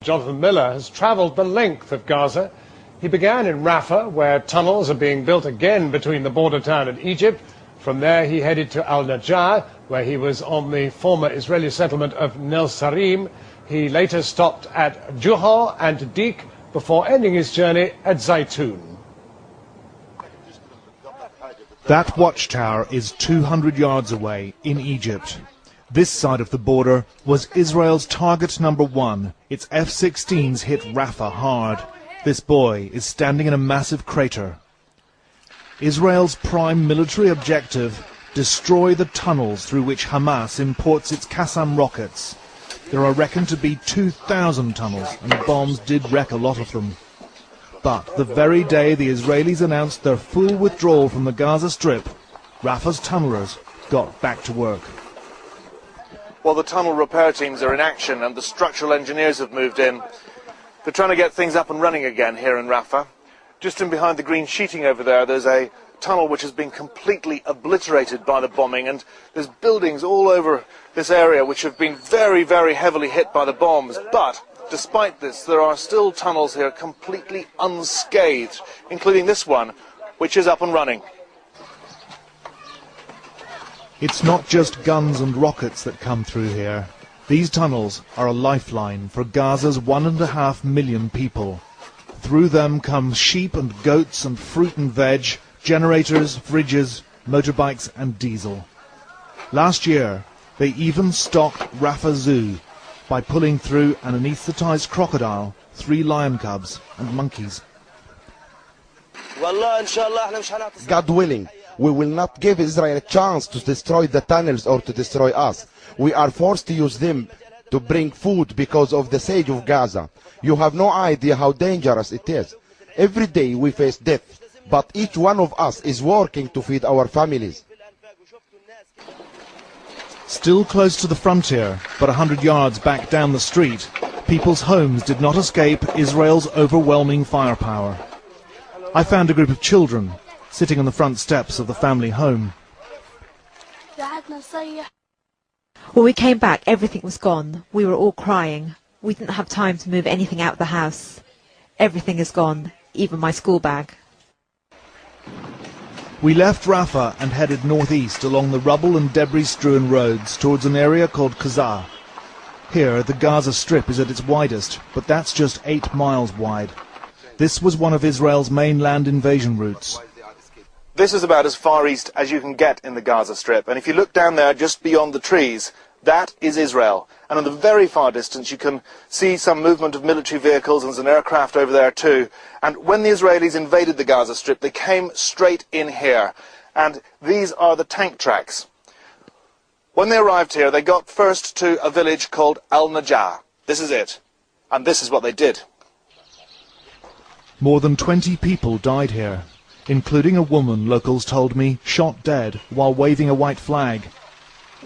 Jonathan Miller has travelled the length of Gaza. He began in Rafah, where tunnels are being built again between the border town and Egypt. From there he headed to Al-Najjar, where he was on the former Israeli settlement of Nel Sarim. He later stopped at Juha and Dik before ending his journey at Zaytun. That watchtower is 200 yards away in Egypt. This side of the border was Israel's target number one. Its F-16s hit Rafah hard. This boy is standing in a massive crater. Israel's prime military objective: destroy the tunnels through which Hamas imports its Qassam rockets. There are reckoned to be 2,000 tunnels, and bombs did wreck a lot of them. But the very day the Israelis announced their full withdrawal from the Gaza Strip, Rafah's tunnellers got back to work. Well, the tunnel repair teams are in action and the structural engineers have moved in. They're trying to get things up and running again here in Rafah. Just in behind the green sheeting over there, there's a tunnel which has been completely obliterated by the bombing, and there's buildings all over this area which have been very, very heavily hit by the bombs. But despite this, there are still tunnels here completely unscathed, including this one, which is up and running. It's not just guns and rockets that come through here. These tunnels are a lifeline for Gaza's 1.5 million people. Through them come sheep and goats and fruit and veg, generators, fridges, motorbikes and diesel. Last year, they even stocked Rafah Zoo by pulling through an anaesthetized crocodile, 3 lion cubs and monkeys. God willing, we will not give Israel a chance to destroy the tunnels or to destroy us. We are forced to use them to bring food because of the siege of Gaza. You have no idea how dangerous it is. Every day we face death, but each one of us is working to feed our families. Still close to the frontier, but 100 yards back down the street, people's homes did not escape Israel's overwhelming firepower. I found a group of children sitting on the front steps of the family home. When we came back, everything was gone. We were all crying. We didn't have time to move anything out of the house. Everything is gone, even my school bag. We left Rafah and headed northeast along the rubble and debris-strewn roads towards an area called Gaza. Here, the Gaza Strip is at its widest, but that's just 8 miles wide. This was one of Israel's main land invasion routes. This is about as far east as you can get in the Gaza Strip, and if you look down there just beyond the trees, that is Israel. And in the very far distance you can see some movement of military vehicles, and there's an aircraft over there too. And when the Israelis invaded the Gaza Strip, they came straight in here, and these are the tank tracks. When they arrived here, they got first to a village called Al-Najjar. This is it, and this is what they did. More than 20 people died here, including a woman, locals told me, shot dead while waving a white flag.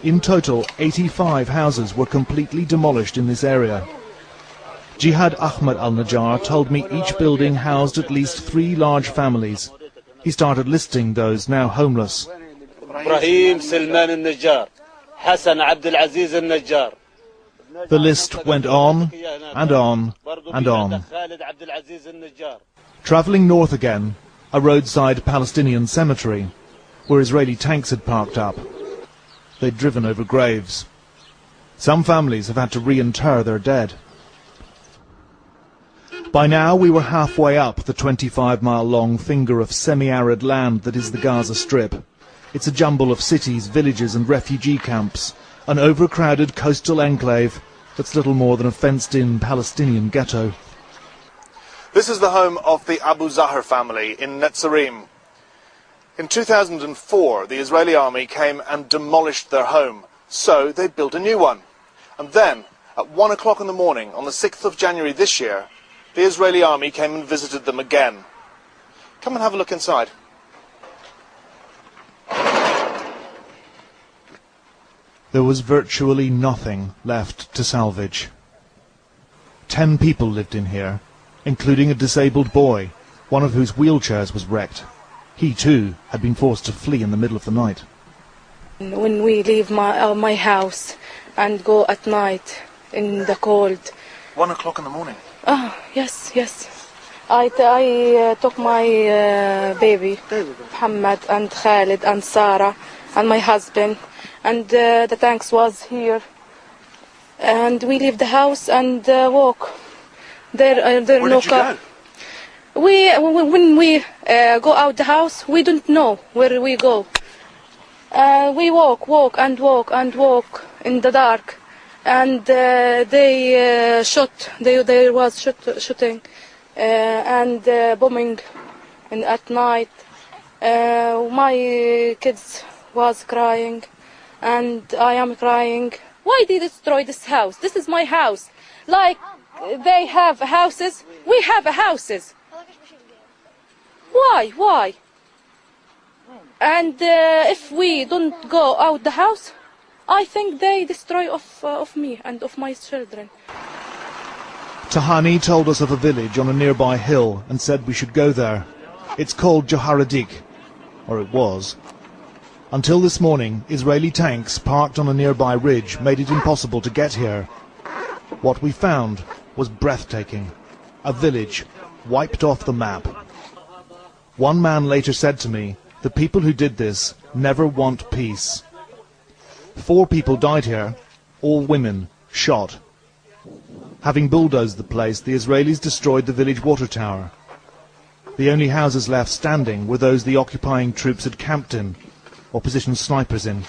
In total, 85 houses were completely demolished in this area. Jihad Ahmed al-Najjar told me each building housed at least 3 large families. He started listing those now homeless. Ibrahim Salman al-Najjar, Hassan Abdul Aziz al-Najjar. The list went on and on and on. Travelling north again, a roadside Palestinian cemetery, where Israeli tanks had parked up. They'd driven over graves. Some families have had to reinter their dead. By now we were halfway up the 25-mile-long finger of semi-arid land that is the Gaza Strip. It's a jumble of cities, villages and refugee camps, an overcrowded coastal enclave that's little more than a fenced-in Palestinian ghetto. This is the home of the Abu Zahar family in Netzarim. In 2004, the Israeli army came and demolished their home, so they built a new one. And then, at 1 o'clock in the morning, on the 6th of January this year, the Israeli army came and visited them again. Come and have a look inside. There was virtually nothing left to salvage. 10 people lived in here, including a disabled boy, one of whose wheelchairs was wrecked. He too had been forced to flee in the middle of the night. When we leave my house and go at night in the cold, 1 o'clock in the morning. Yes. I took my baby, Muhammad and Khalid and Sarah and my husband, and the tanks was here, and we leave the house and walk. There Where no did you car. go? When we go out the house, we don't know where we go. We walk in the dark, and they shot. There was shooting and bombing at night. My kids was crying, and I am crying. Why did they destroy this house? This is my house. Like they have houses, we have houses. Why? And if we don't go out the house, I think they destroy of me and of my children. Tahani told us of a village on a nearby hill and said we should go there. It's called Joharadik, or it was. Until this morning, Israeli tanks parked on a nearby ridge made it impossible to get here. What we found was breathtaking. A village wiped off the map. One man later said to me, the people who did this never want peace. 4 people died here, all women, shot. Having bulldozed the place, the Israelis destroyed the village water tower. The only houses left standing were those the occupying troops had camped in, or positioned snipers in.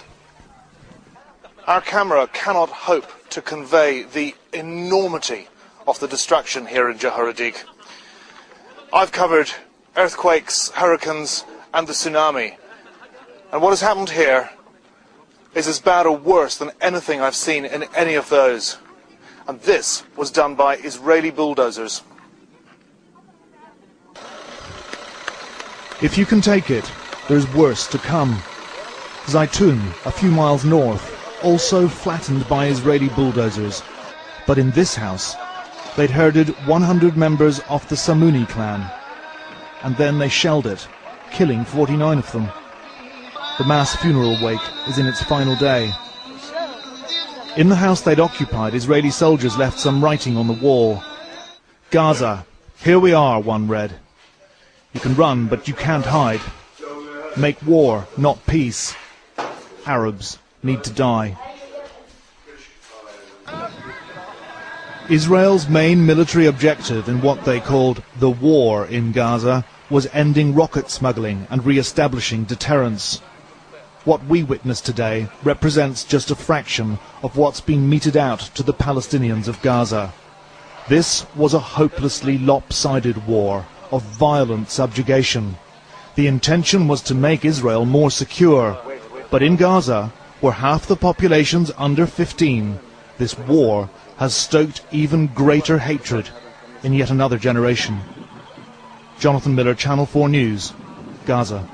Our camera cannot hope to convey the enormity of the destruction here in Joharadik. I've covered earthquakes, hurricanes and the tsunami, and what has happened here is as bad or worse than anything I've seen in any of those, and this was done by Israeli bulldozers. If you can take it, there's worse to come. Zaytun, a few miles north, also flattened by Israeli bulldozers, but in this house they'd herded 100 members of the Samuni clan, and then they shelled it, killing 49 of them. The mass funeral wake is in its final day. In the house they'd occupied, Israeli soldiers left some writing on the wall. Gaza, here we are, one read. You can run, but you can't hide. Make war, not peace. Arabs need to die. Israel's main military objective in what they called the war in Gaza was ending rocket smuggling and re-establishing deterrence. What we witness today represents just a fraction of what's been meted out to the Palestinians of Gaza. This was a hopelessly lopsided war of violent subjugation. The intention was to make Israel more secure, but in Gaza, where half the population's under 15, this war has stoked even greater hatred in yet another generation. Jonathan Miller, Channel 4 News, Gaza.